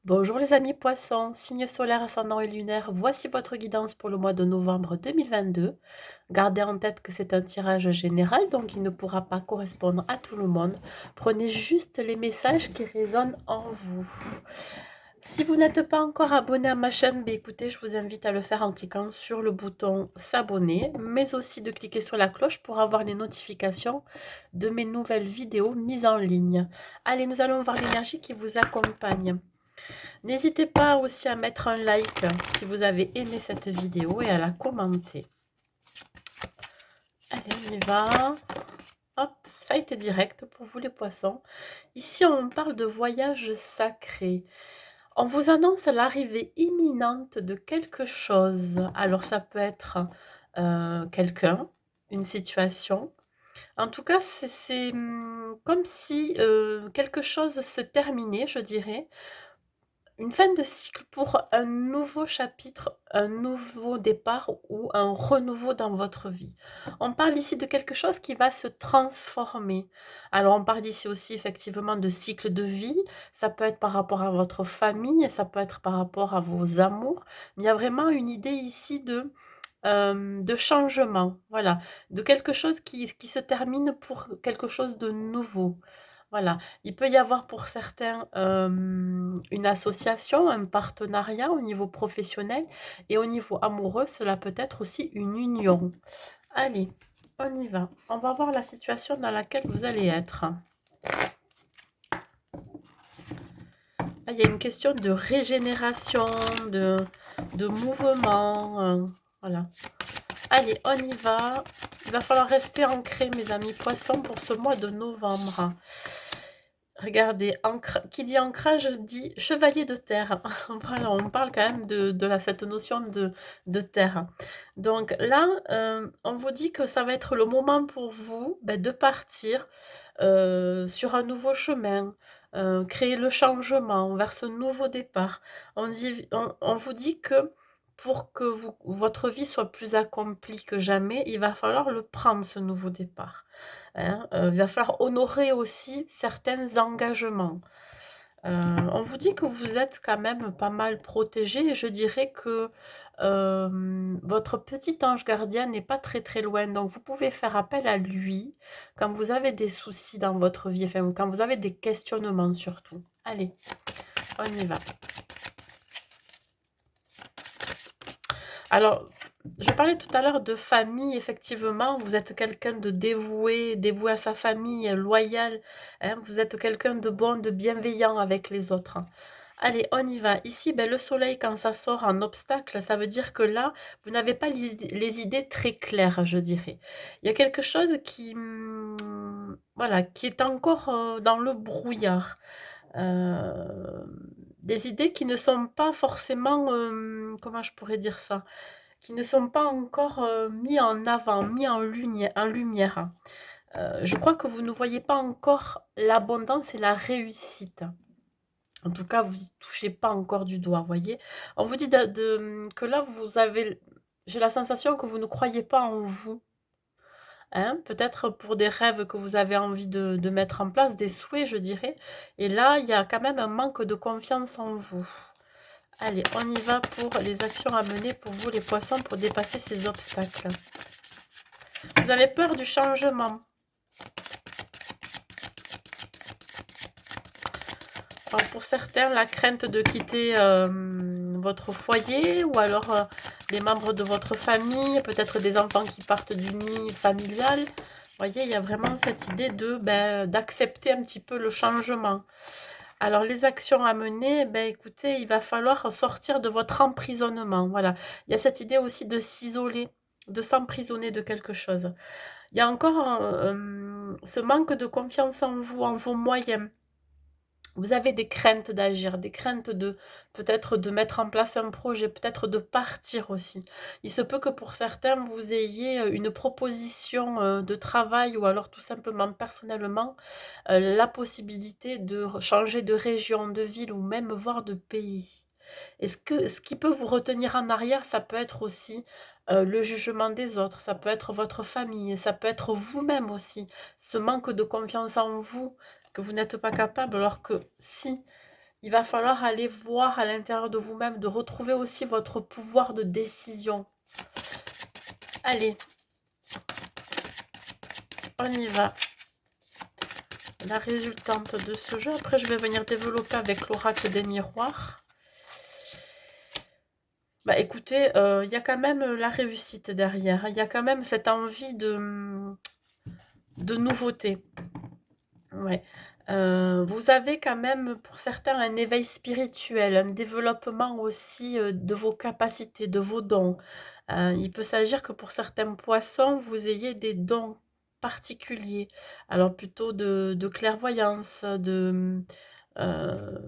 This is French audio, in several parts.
Bonjour les amis poissons, signe solaire, ascendant et lunaire, voici votre guidance pour le mois de novembre 2022. Gardez en tête que c'est un tirage général, donc il ne pourra pas correspondre à tout le monde. Prenez juste les messages qui résonnent en vous. Si vous n'êtes pas encore abonné à ma chaîne, écoutez, je vous invite à le faire en cliquant sur le bouton s'abonner, mais aussi de cliquer sur la cloche pour avoir les notifications de mes nouvelles vidéos mises en ligne. Allez, nous allons voir l'énergie qui vous accompagne. N'hésitez pas aussi à mettre un like si vous avez aimé cette vidéo et à la commenter. Allez, on y va. Hop, ça a été direct pour vous les poissons. Ici, on parle de voyage sacré. On vous annonce l'arrivée imminente de quelque chose. Alors, ça peut être quelqu'un, une situation. En tout cas, c'est comme si quelque chose se terminait, je dirais. Une fin de cycle pour un nouveau chapitre, un nouveau départ ou un renouveau dans votre vie. On parle ici de quelque chose qui va se transformer. Alors on parle ici aussi effectivement de cycle de vie, ça peut être par rapport à votre famille, ça peut être par rapport à vos amours. Il y a vraiment une idée ici de changement, voilà, de quelque chose qui se termine pour quelque chose de nouveau. Voilà, il peut y avoir pour certains une association, un partenariat au niveau professionnel et au niveau amoureux, cela peut être aussi une union. Allez, on y va. On va voir la situation dans laquelle vous allez être. Ah, il y a une question de régénération, de mouvement. Voilà. Allez, on y va. Il va falloir rester ancré, mes amis poissons, pour ce mois de novembre. Regardez, qui dit ancrage dit chevalier de terre. Voilà, on parle quand même de cette notion de terre. Donc là, on vous dit que ça va être le moment pour vous de partir sur un nouveau chemin, créer le changement vers ce nouveau départ. On vous dit que pour que votre vie soit plus accomplie que jamais, il va falloir le prendre, ce nouveau départ. Hein. Il va falloir honorer aussi certains engagements. On vous dit que vous êtes quand même pas mal protégé et je dirais que votre petit ange gardien n'est pas très très loin. Donc vous pouvez faire appel à lui quand vous avez des soucis dans votre vie, enfin quand vous avez des questionnements surtout. Allez, on y va. Alors, je parlais tout à l'heure de famille, effectivement, vous êtes quelqu'un de dévoué, dévoué à sa famille, loyal, hein, vous êtes quelqu'un de bon, de bienveillant avec les autres. Allez, on y va. Ici, le soleil, quand ça sort en obstacle, ça veut dire que là, vous n'avez pas les idées très claires, je dirais. Il y a quelque chose voilà, qui est encore dans le brouillard. Euh, des idées qui ne sont pas forcément, comment je pourrais dire ça, qui ne sont pas encore mis en avant, mis en lumière. Je crois que vous ne voyez pas encore l'abondance et la réussite. En tout cas, vous y touchez pas encore du doigt, voyez. On vous dit que là, j'ai la sensation que vous ne croyez pas en vous. Hein, peut-être pour des rêves que vous avez envie de mettre en place, des souhaits, je dirais. Et là, il y a quand même un manque de confiance en vous. Allez, on y va pour les actions à mener pour vous, les poissons, pour dépasser ces obstacles. Vous avez peur du changement. Alors pour certains, la crainte de quitter votre foyer ou alors les membres de votre famille, peut-être des enfants qui partent du nid familial. Vous voyez, il y a vraiment cette idée d'accepter un petit peu le changement. Alors les actions à mener, écoutez, il va falloir sortir de votre emprisonnement. Voilà, il y a cette idée aussi de s'isoler, de s'emprisonner de quelque chose. Il y a encore ce manque de confiance en vous, en vos moyens. Vous avez des craintes d'agir, des craintes de peut-être de mettre en place un projet, peut-être de partir aussi. Il se peut que pour certains, vous ayez une proposition de travail ou alors tout simplement personnellement la possibilité de changer de région, de ville ou même voire de pays. Ce qui peut vous retenir en arrière, ça peut être aussi le jugement des autres, ça peut être votre famille, ça peut être vous-même aussi, ce manque de confiance en vous, que vous n'êtes pas capable, alors que si. il va falloir aller voir à l'intérieur de vous-même, de retrouver aussi votre pouvoir de décision. Allez, on y va. La résultante de ce jeu. Après, je vais venir développer avec l'oracle des miroirs. Bah écoutez, il y a quand même la réussite derrière. Il y a quand même cette envie de nouveauté. Ouais. Vous avez quand même, pour certains, un éveil spirituel, un développement aussi de vos capacités, de vos dons. Il peut s'agir que pour certains poissons, vous ayez des dons particuliers. Alors plutôt de clairvoyance, euh,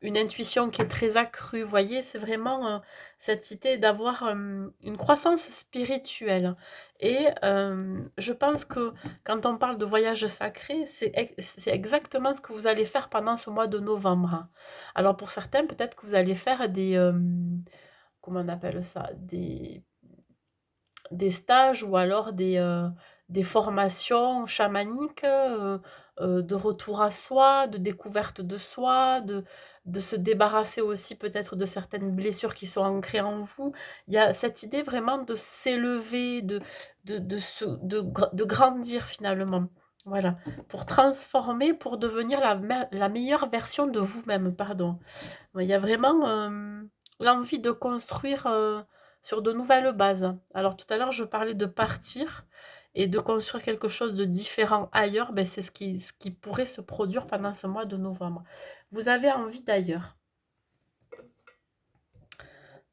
une intuition qui est très accrue. Vous voyez, c'est vraiment cette idée d'avoir une croissance spirituelle. Et je pense que quand on parle de voyage sacré, c'est exactement ce que vous allez faire pendant ce mois de novembre. Alors pour certains, peut-être que vous allez faire comment on appelle ça, des stages ou alors des formations chamaniques, de retour à soi, de découverte de soi, de se débarrasser aussi peut-être de certaines blessures qui sont ancrées en vous. Il y a cette idée vraiment de s'élever, de grandir finalement. Voilà, pour transformer, pour devenir la meilleure version de vous-même, pardon. Ouais, il y a vraiment l'envie de construire sur de nouvelles bases. Alors tout à l'heure, je parlais de partir et de construire quelque chose de différent ailleurs. Ben, c'est ce qui pourrait se produire pendant ce mois de novembre. Vous avez envie d'ailleurs.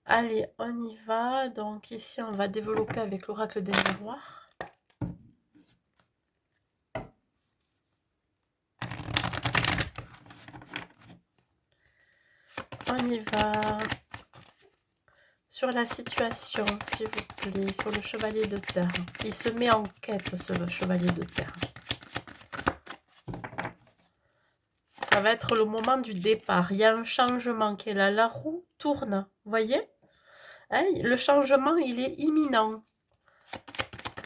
Allez, on y va. Donc ici, on va développer avec l'oracle des miroirs. On y va. Sur la situation, s'il vous plaît, sur le chevalier de terre. Il se met en quête, ce chevalier de terre. Ça va être le moment du départ. Il y a un changement qui est là. La roue tourne, vous voyez, hein, le changement, il est imminent.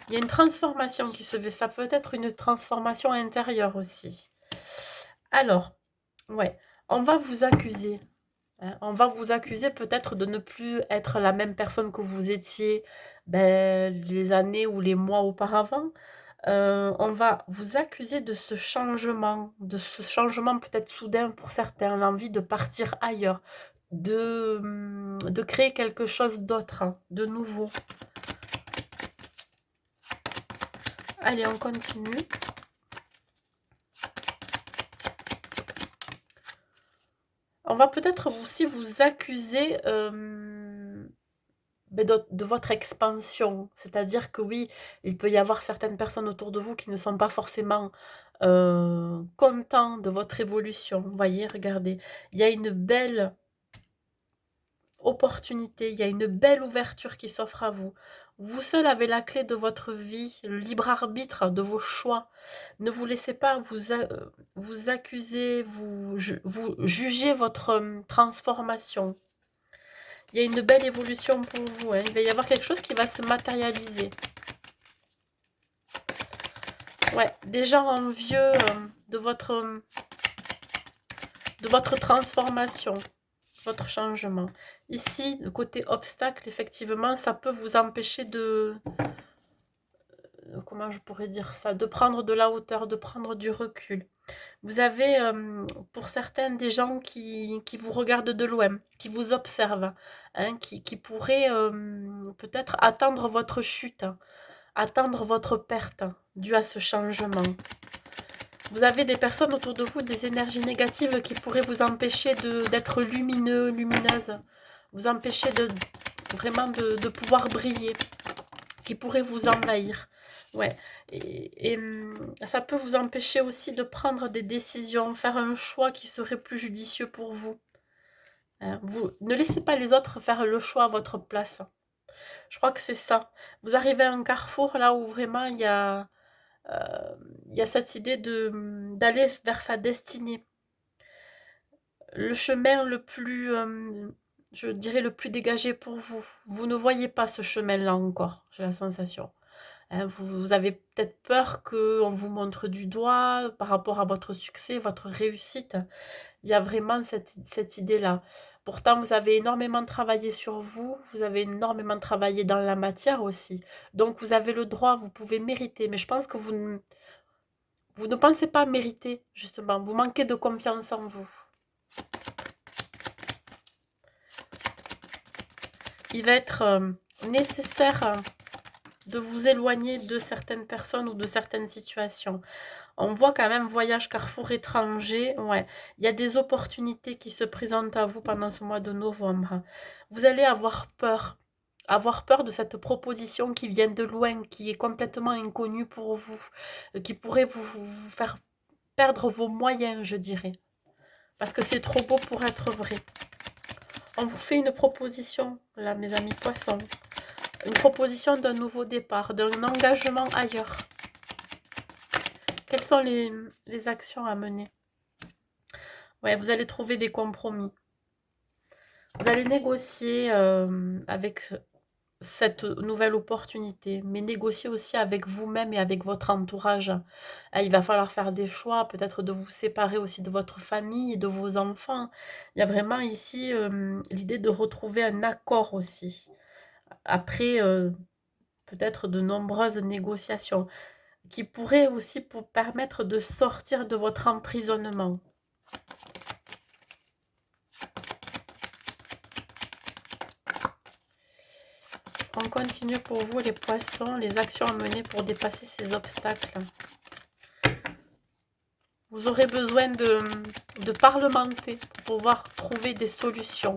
Il y a une transformation qui se fait. Ça peut être une transformation intérieure aussi. Alors, ouais, on va vous accuser. Hein, on va vous accuser peut-être de ne plus être la même personne que vous étiez les années ou les mois auparavant. On va vous accuser de ce changement peut-être soudain pour certains, l'envie de partir ailleurs, de créer quelque chose d'autre, hein, de nouveau. Allez, on continue. On va peut-être aussi vous accuser de votre expansion. C'est-à-dire que oui, il peut y avoir certaines personnes autour de vous qui ne sont pas forcément contents de votre évolution. Vous voyez, regardez, il y a une belle opportunité, il y a une belle ouverture qui s'offre à vous. Vous seul avez la clé de votre vie, le libre arbitre de vos choix. Ne vous laissez pas vous accuser, vous juger votre transformation. Il y a une belle évolution pour vous. Hein. Il va y avoir quelque chose qui va se matérialiser. Ouais, des gens envieux de votre transformation, votre changement. Ici, le côté obstacle, effectivement, ça peut vous empêcher de... comment je pourrais dire ça? De prendre de la hauteur, de prendre du recul. Vous avez, pour certains, des gens qui vous regardent de loin, qui vous observent, hein, qui pourraient peut-être attendre votre chute, attendre votre perte due à ce changement. Vous avez des personnes autour de vous, des énergies négatives qui pourraient vous empêcher d'être lumineux, lumineuse, vous empêcher vraiment de pouvoir briller, qui pourraient vous envahir. Ouais, et ça peut vous empêcher aussi de prendre des décisions, faire un choix qui serait plus judicieux pour vous. Hein, vous ne laissez pas les autres faire le choix à votre place. Je crois que c'est ça. Vous arrivez à un carrefour là où vraiment il y a cette idée d'aller vers sa destinée. Le chemin le plus, je dirais, le plus dégagé pour vous. Vous ne voyez pas ce chemin-là encore, j'ai la sensation. Hein, vous avez peut-être peur qu'on vous montre du doigt par rapport à votre succès, votre réussite. Il y a vraiment cette idée-là. Pourtant, vous avez énormément travaillé sur vous, vous avez énormément travaillé dans la matière aussi. Donc, vous avez le droit, vous pouvez mériter. Mais je pense que vous ne pensez pas mériter, justement. Vous manquez de confiance en vous. Il va être nécessaire de vous éloigner de certaines personnes ou de certaines situations. On voit quand même voyage carrefour étranger. Ouais, il y a des opportunités qui se présentent à vous pendant ce mois de novembre. Vous allez avoir peur. Avoir peur de cette proposition qui vient de loin, qui est complètement inconnue pour vous, qui pourrait vous faire perdre vos moyens, je dirais. Parce que c'est trop beau pour être vrai. On vous fait une proposition, là, mes amis poissons. Une proposition d'un nouveau départ, d'un engagement ailleurs. Quelles sont les actions à mener? Ouais, vous allez trouver des compromis. Vous allez négocier avec cette nouvelle opportunité, mais négocier aussi avec vous-même et avec votre entourage. Il va falloir faire des choix, peut-être de vous séparer aussi de votre famille, de vos enfants. Il y a vraiment ici l'idée de retrouver un accord aussi. Après, peut-être de nombreuses négociations qui pourraient aussi vous permettre de sortir de votre emprisonnement. On continue pour vous les poissons, les actions à mener pour dépasser ces obstacles. Vous aurez besoin de parlementer pour pouvoir trouver des solutions.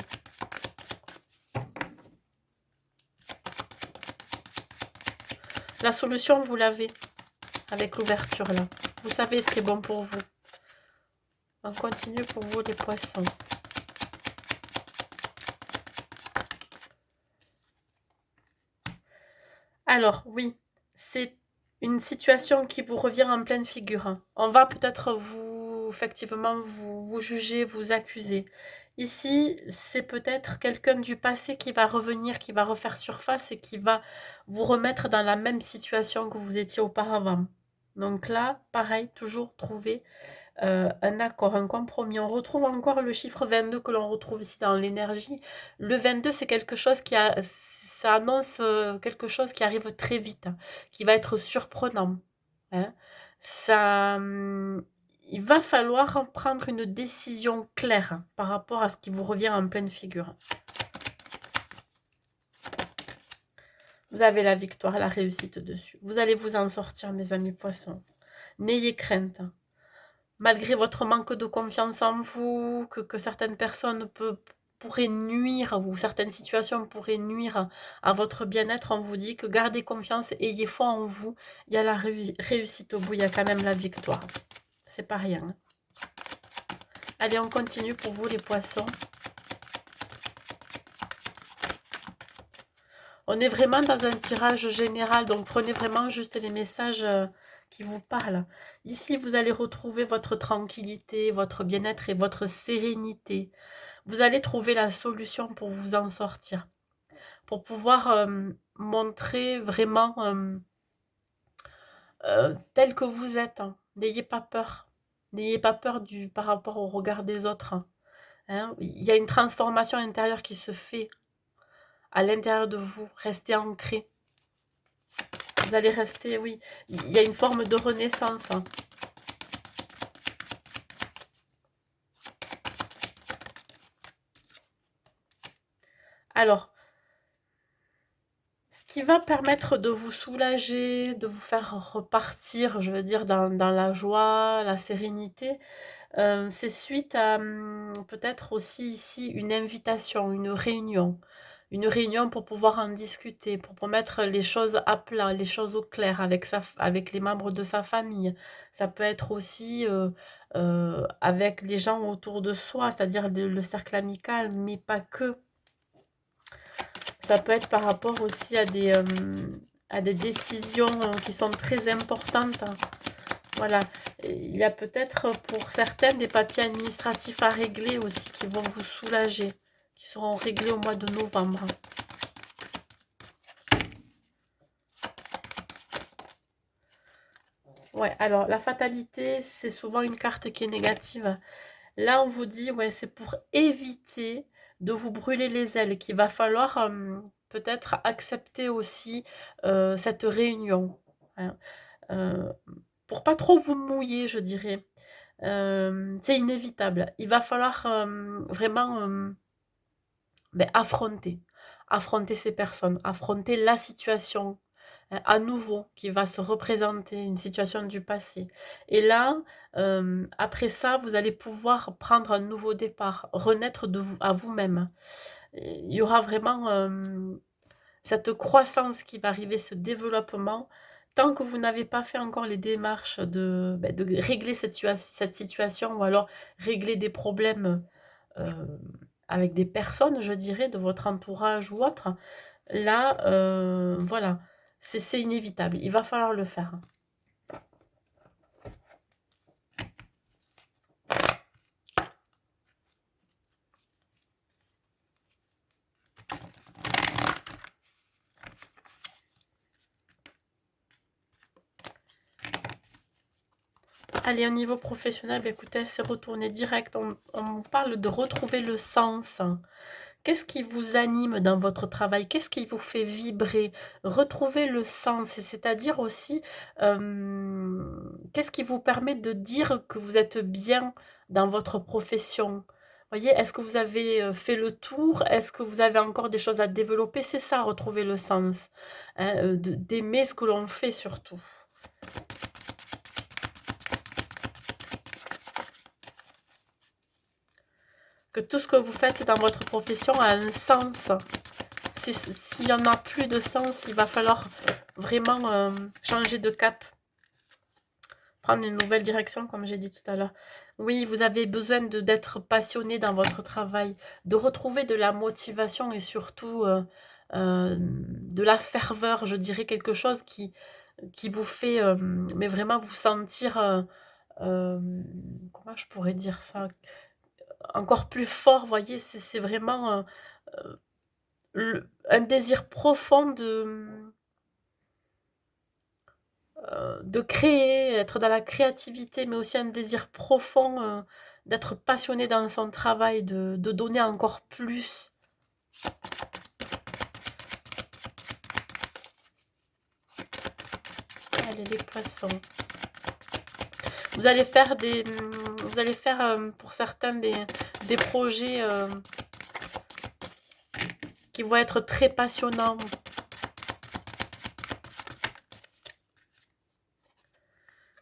La solution, vous l'avez avec l'ouverture là. Vous savez ce qui est bon pour vous. On continue pour vous les poissons. Alors, oui, c'est une situation qui vous revient en pleine figure. On va peut-être effectivement, vous juger, vous accuser. Ici, c'est peut-être quelqu'un du passé qui va revenir, qui va refaire surface et qui va vous remettre dans la même situation que vous étiez auparavant. Donc là, pareil, toujours trouver un accord, un compromis. On retrouve encore le chiffre 22 que l'on retrouve ici dans l'énergie. Le 22, c'est quelque chose ça annonce quelque chose qui arrive très vite, hein, qui va être surprenant. Hein. Ça, il va falloir en prendre une décision claire par rapport à ce qui vous revient en pleine figure. Vous avez la victoire, la réussite dessus. Vous allez vous en sortir, mes amis poissons. N'ayez crainte. Malgré votre manque de confiance en vous, que certaines personnes pourraient nuire, ou certaines situations pourraient nuire à votre bien-être, on vous dit que gardez confiance, ayez foi en vous. Il y a la réussite au bout, il y a quand même la victoire. C'est pas rien. Hein. Allez, on continue pour vous les poissons. On est vraiment dans un tirage général, donc prenez vraiment juste les messages qui vous parlent. Ici, vous allez retrouver votre tranquillité, votre bien-être et votre sérénité. Vous allez trouver la solution pour vous en sortir, pour pouvoir montrer vraiment tel que vous êtes. Hein. N'ayez pas peur. N'ayez pas peur par rapport au regard des autres. Hein. Il y a une transformation intérieure qui se fait à l'intérieur de vous. Restez ancré. Vous allez rester, oui. Il y a une forme de renaissance. Hein. Alors, ce qui va permettre de vous soulager, de vous faire repartir, je veux dire, dans la joie, la sérénité, c'est suite à peut-être aussi ici une invitation, une réunion. Une réunion pour pouvoir en discuter, pour mettre les choses à plat, les choses au clair avec les membres de sa famille. Ça peut être aussi avec les gens autour de soi, c'est-à-dire le cercle amical, mais pas que. Ça peut être par rapport aussi à des décisions qui sont très importantes. Voilà, il y a peut-être pour certaines des papiers administratifs à régler aussi qui vont vous soulager, qui seront réglés au mois de novembre. Ouais, alors la fatalité, c'est souvent une carte qui est négative. Là, on vous dit, ouais, c'est pour éviter de vous brûler les ailes qu'il va falloir, peut-être accepter aussi, cette réunion, hein. Heu, pour pas trop vous mouiller, je dirais. C'est inévitable. Il va falloir, vraiment, affronter. Affronter ces personnes, affronter la situation, à nouveau qui va se représenter, une situation du passé. Et là, après ça, vous allez pouvoir prendre un nouveau départ, renaître de vous à vous-même. Et il y aura vraiment, cette croissance qui va arriver, ce développement, tant que vous n'avez pas fait encore les démarches de régler cette situation ou alors régler des problèmes, heu, avec des personnes, je dirais, de votre entourage ou autre. Là, voilà, c'est inévitable, il va falloir le faire. Allez, au niveau professionnel, écoutez, c'est retourné direct. On parle de retrouver le sens. Qu'est-ce qui vous anime dans votre travail? Qu'est-ce qui vous fait vibrer? Retrouver le sens, et c'est-à-dire aussi, qu'est-ce qui vous permet de dire que vous êtes bien dans votre profession? Voyez, est-ce que vous avez, fait le tour? Est-ce que vous avez encore des choses à développer? C'est ça, retrouver le sens, hein, d'aimer ce que l'on fait surtout. Que tout ce que vous faites dans votre profession a un sens. S'il y en a plus de sens, il va falloir vraiment, changer de cap, prendre une nouvelle direction, comme j'ai dit tout à l'heure. Oui, vous avez besoin d'être passionné dans votre travail, de retrouver de la motivation et surtout, de la ferveur, je dirais quelque chose qui vous fait, mais vraiment vous sentir, comment je pourrais dire ça? Encore plus fort, voyez? C'est vraiment, un désir profond de créer, être dans la créativité, mais aussi un désir profond, d'être passionné dans son travail, de donner encore plus. Allez, les poissons. Vous allez faire vous allez faire, pour certains des projets, qui vont être très passionnants.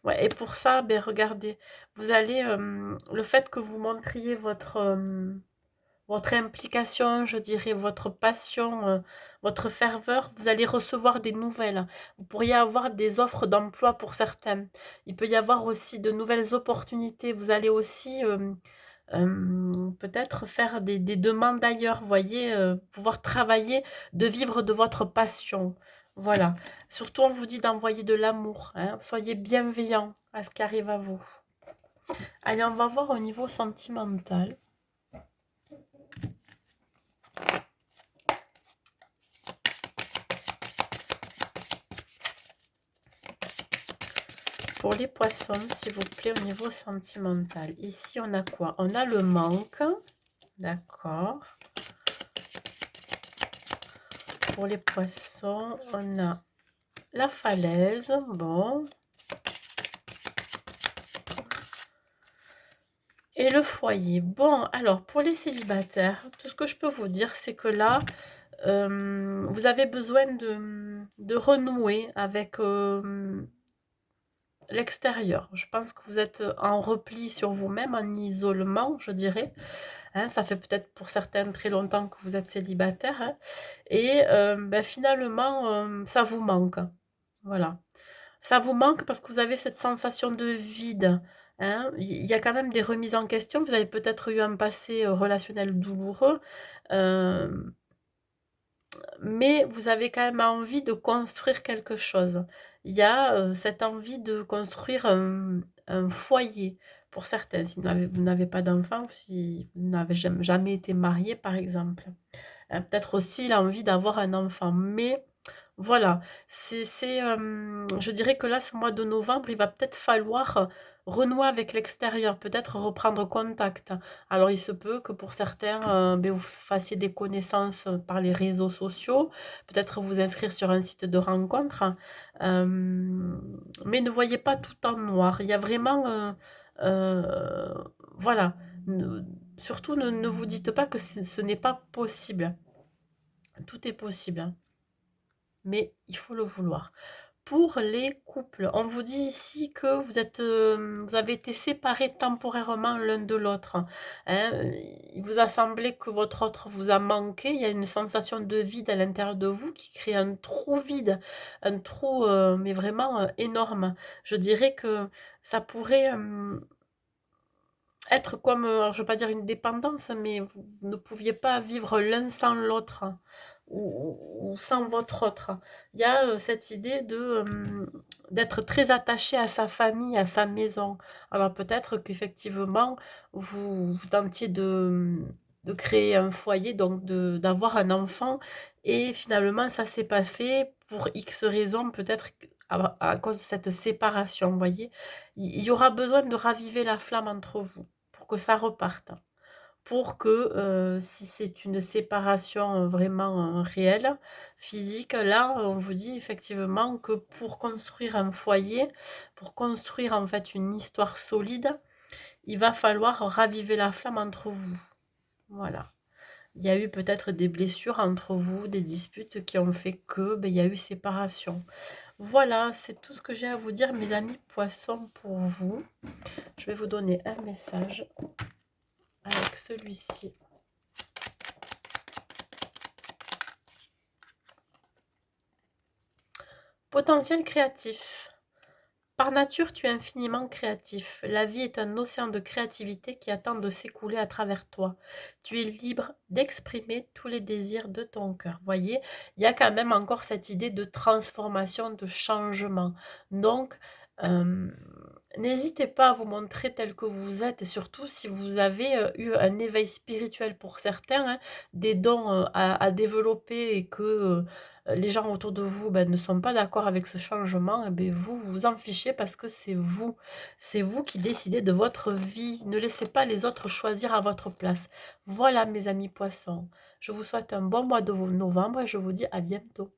Ouais, et pour ça, ben regardez, vous allez, le fait que vous montriez votre implication, je dirais, votre passion, votre ferveur, vous allez recevoir des nouvelles. Vous pourriez avoir des offres d'emploi pour certains. Il peut y avoir aussi de nouvelles opportunités. Vous allez aussi, peut-être faire des demandes ailleurs, vous voyez, pouvoir travailler, de vivre de votre passion. Voilà. Surtout, on vous dit d'envoyer de l'amour, hein. Soyez bienveillants à ce qui arrive à vous. Allez, on va voir au niveau sentimental. Pour les poissons, s'il vous plaît, au niveau sentimental. Ici, on a quoi? On a le manque. D'accord. Pour les poissons, on a la falaise. Bon. Et le foyer. Bon, alors, pour les célibataires, tout ce que je peux vous dire, c'est que là, vous avez besoin de renouer avec l'extérieur. Je pense que vous êtes en repli sur vous-même, en isolement, je dirais. Hein, ça fait peut-être pour certains très longtemps que vous êtes célibataire, hein, et finalement, ça vous manque. Voilà. Ça vous manque parce que vous avez cette sensation de vide, hein. Il y a quand même des remises en question. Vous avez peut-être eu un passé, relationnel douloureux, hem, mais vous avez quand même envie de construire quelque chose. Il y a, cette envie de construire un foyer pour certains. Si vous n'avez pas d'enfant ou si vous n'avez jamais été marié, par exemple. Peut-être aussi l'envie d'avoir un enfant, mais Voilà, je dirais que là, ce mois de novembre, il va peut-être falloir, renouer avec l'extérieur, peut-être reprendre contact. Alors il se peut que pour certains, beh, vous fassiez des connaissances, par les réseaux sociaux, peut-être vous inscrire sur un site de rencontre, mais ne voyez pas tout en noir. Il y a vraiment, voilà, ne surtout ne vous dites pas que ce n'est pas possible. Tout est possible, hein, mais il faut le vouloir. Pour les couples, on vous dit ici que vous avez été séparés temporairement l'un de l'autre, hein. Il vous a semblé que votre autre vous a manqué. Il y a une sensation de vide à l'intérieur de vous qui crée un trou vide, un trou, mais vraiment, énorme. Je dirais que ça pourrait, être comme, alors je veux pas dire une dépendance, mais vous ne pouviez pas vivre l'un sans l'autre, ou sans votre autre. Il y a, cette idée d'être très attaché à sa famille, à sa maison. Alors peut-être qu'effectivement, vous tentiez de créer un foyer, donc d'avoir un enfant, et finalement ça s'est pas fait pour X raisons, peut-être à cause de cette séparation, vous voyez? Il y aura besoin de raviver la flamme entre vous pour que ça reparte. Pour que, si c'est une séparation, vraiment, réelle, physique, là, on vous dit effectivement que pour construire un foyer, pour construire, en fait, une histoire solide, il va falloir raviver la flamme entre vous. Voilà. Il y a eu peut-être des blessures entre vous, des disputes qui ont fait que, beh, il y a eu séparation. Voilà, c'est tout ce que j'ai à vous dire, mes amis poissons, pour vous. Je vais vous donner un message avec celui-ci. Potentiel créatif. Par nature, tu es infiniment créatif. La vie est un océan de créativité qui attend de s'écouler à travers toi. Tu es libre d'exprimer tous les désirs de ton cœur. Voyez, il y a quand même encore cette idée de transformation, de changement. Donc, euh, n'hésitez pas à vous montrer tel que vous êtes, et surtout si vous avez eu un éveil spirituel pour certains, hein, des dons à développer, et que les gens autour de vous, ben, ne sont pas d'accord avec ce changement, eh ben, vous vous en fichez, parce que c'est vous qui décidez de votre vie. Ne laissez pas les autres choisir à votre place. Voilà, mes amis poissons, je vous souhaite un bon mois de novembre et je vous dis à bientôt.